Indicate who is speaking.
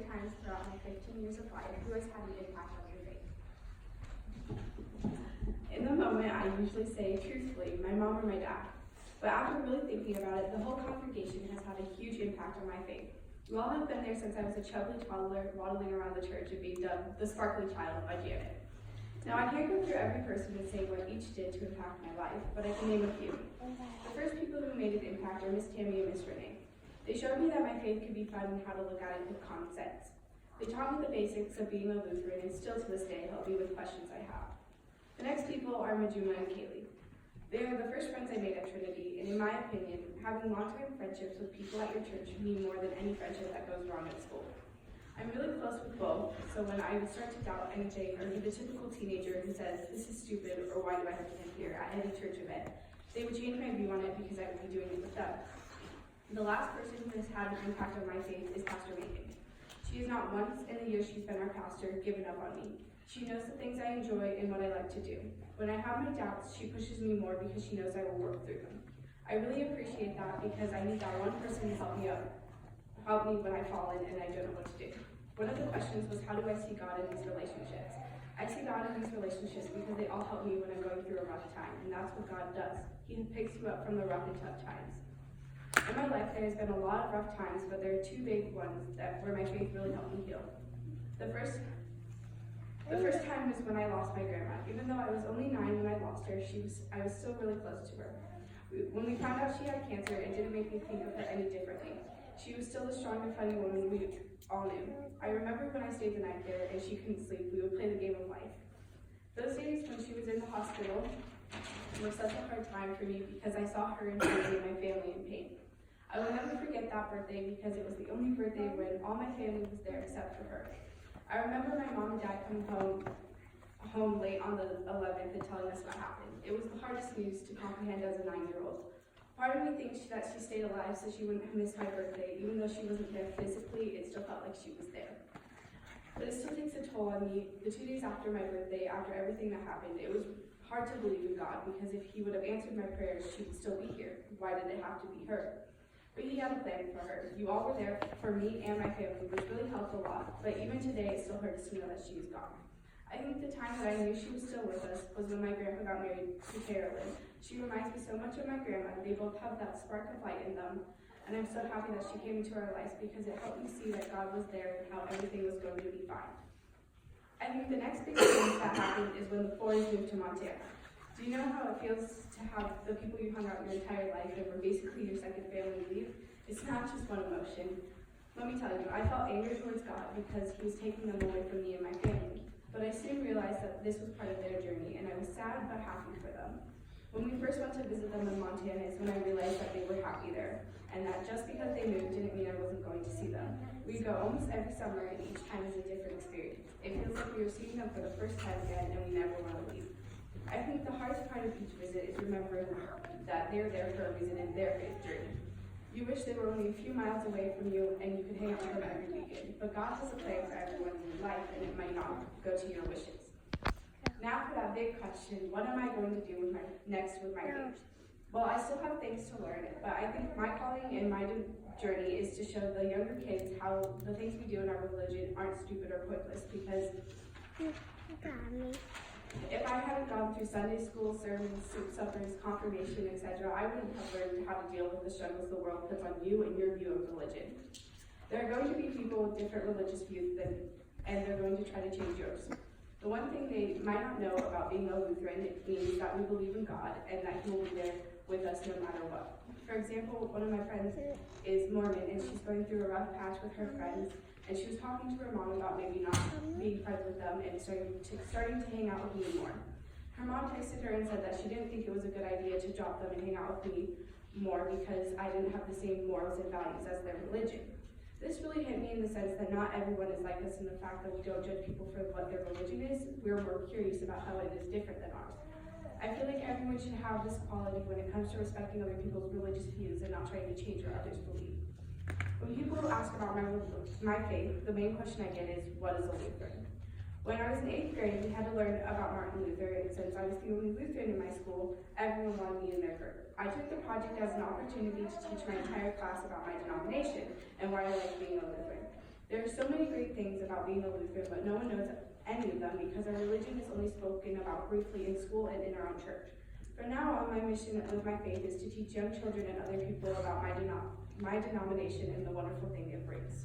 Speaker 1: times throughout my 15 years of life, who has had an impact on your faith?
Speaker 2: In the moment, I usually say, truthfully, my mom or my dad. But after really thinking about it, the whole congregation has had a huge impact on my faith. You all have been there since I was a chubby toddler waddling around the church and being dubbed the sparkly child by Janet. Now, I can't go through every person and say what each did to impact my life, but I can name a few. The first people who made an impact are Miss Tammy and Miss Renee. They showed me that my faith could be fun and how to look at it with common sense. They taught me the basics of being a Lutheran and still to this day help me with questions I have. The next people are Majuma and Kaylee. They are the first friends I made at Trinity, and in my opinion, having long-time friendships with people at your church mean more than any friendship that goes wrong at school. I'm really close with both, so when I would start to doubt anything or be the typical teenager who says, this is stupid, or why do I have to be here at any church event, they would change my view on it because I would be doing it with them. The last person who has had an impact on my faith is Pastor Megan. She has not once in the years she's been our pastor given up on me. She knows the things I enjoy and what I like to do. When I have my doubts, she pushes me more because she knows I will work through them. I really appreciate that because I need that one person to help me when I fall in and I don't know what to do. One of the questions was, how do I see God in these relationships? I see God in these relationships because they all help me when I'm going through a rough time, and that's what God does. He picks you up from the rough and tough times. In my life, there has been a lot of rough times, but there are two big ones where my faith really helped me heal. The first time was when I lost my grandma. Even though I was only 9 when I lost her, I was still really close to her. When we found out she had cancer, it didn't make me think of her any differently. She was still the strong and funny woman we all knew. I remember when I stayed the night there and she couldn't sleep, we would play the game of life. Those days when she was in the hospital were such a hard time for me because I saw her in pain and my family in pain. I will never forget that birthday because it was the only birthday when all my family was there except for her. I remember my mom and dad coming home late on the 11th and telling us what happened. It was the hardest news to comprehend as a 9-year-old. Part of me thinks that she stayed alive so she wouldn't have missed my birthday. Even though she wasn't there physically, it still felt like she was there. But it still takes a toll on me. The 2 days after my birthday, after everything that happened, it was hard to believe in God because if he would have answered my prayers, she would still be here. Why did it have to be her? But he had a plan for her. You all were there for me and my family, which really helped a lot. But even today, it still hurts to know that she is gone. I think the time that I knew she was still with us was when my grandpa got married to Carolyn. She reminds me so much of my grandma. They both have that spark of light in them. And I'm so happy that she came into our lives because it helped me see that God was there and how everything was going to be fine. I think the next big thing that happened is when the Fours moved to Montana. Do you know how it feels to have the people you hung out your entire life and were basically your second family leave? It's not just one emotion. Let me tell you, I felt angry towards God because he was taking them away from me and my family. But I soon realized that this was part of their journey, and I was sad but happy for them. When we first went to visit them in Montana is when I realized that they were happy there, and that just because they moved didn't mean I wasn't going to see them. We go almost every summer, and each time is a different experience. It feels like we are seeing them for the first time again, and we never want to leave. I think the hardest part of each visit is remembering that they're there for a reason in their faith journey. You wish they were only a few miles away from you and you could hang out with them every weekend. But God has a plan for everyone's life and it might not go to your wishes. Now for that big question, what am I going to do next with my faith? Well, I still have things to learn, but I think my calling and my journey is to show the younger kids how the things we do in our religion aren't stupid or pointless because if I hadn't gone through Sunday school, sermons, soup suppers, confirmation, etc., I wouldn't have learned how to deal with the struggles the world puts on you and your view of religion. There are going to be people with different religious views and they're going to try to change yours. The one thing they might not know about being a Lutheran means that we believe in God and that he will be there with us no matter what. For example, one of my friends is Mormon and she's going through a rough patch with her friends. And she was talking to her mom about maybe not being friends with them and starting to hang out with me more. Her mom texted her and said that she didn't think it was a good idea to drop them and hang out with me more because I didn't have the same morals and values as their religion. This really hit me in the sense that not everyone is like us in the fact that we don't judge people for what their religion is. We're more curious about how it is different than ours. I feel like everyone should have this quality when it comes to respecting other people's religious views and not trying to change what others believe. When people ask about my faith, the main question I get is, what is a Lutheran? When I was in 8th grade, we had to learn about Martin Luther, and since I was the only Lutheran in my school, everyone wanted me in their group. I took the project as an opportunity to teach my entire class about my denomination and why I like being a Lutheran. There are so so many great things about being a Lutheran, but no one knows any of them because our religion is only spoken about briefly in school and in our own church. From now on, my mission with my faith is to teach young children and other people about my denomination and the wonderful thing it brings.